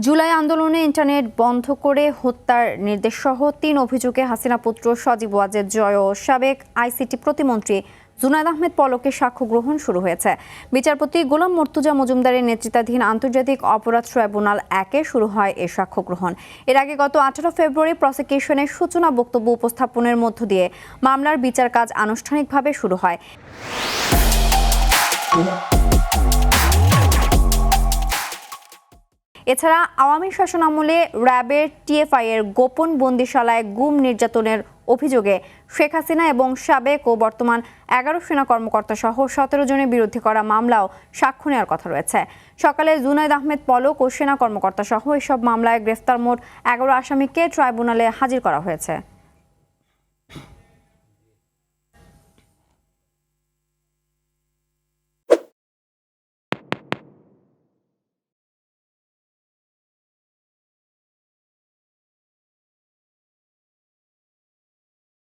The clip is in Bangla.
জুলাই আন্দোলনে ইন্টারনেট বন্ধ করে হত্যার নির্দেশসহ ৩ অভিযোগে হাসিনা পুত্র সজীব ওয়াজেদ জয় ও সাবেক আইসিটি প্রতিমন্ত্রী জুনায়েদ আহমেদ পলকের সাক্ষ্য গ্রহণ শুরু হয়েছে। বিচারপতি গোলাম মর্তুজা মজুমদারের নেতৃত্বাধীন আন্তর্জাতিক অপরাধ ট্রাইব্যুনাল ১-এ শুরু হয় এ সাক্ষ্য গ্রহণ। এর আগে গত ১৮ ফেব্রুয়ারি প্রসিকিউশনের সূচনা বক্তব্য উপস্থাপনের মধ্য দিয়ে মামলার বিচার কাজ আনুষ্ঠানিকভাবে শুরু হয়। এছাড়া আওয়ামী শাসনামলে র্যাবের টিএফআই-এর গোপন বন্দিশালায় গুম নির্যাতনের অভিযোগে শেখ হাসিনা এবং সাবেক ও বর্তমান ১১ সেনা কর্মকর্তা সহ ১৭ জনের বিরুদ্ধে করা মামলাও সাক্ষ্য নেওয়ার কথা রয়েছে। সকালে জুনায়েদ আহমেদ পলক ও সেনা কর্মকর্তা সহ এসব মামলায় গ্রেফতার মোট ১১ আসামিকে ট্রাইব্যুনালে হাজির করা হয়েছে।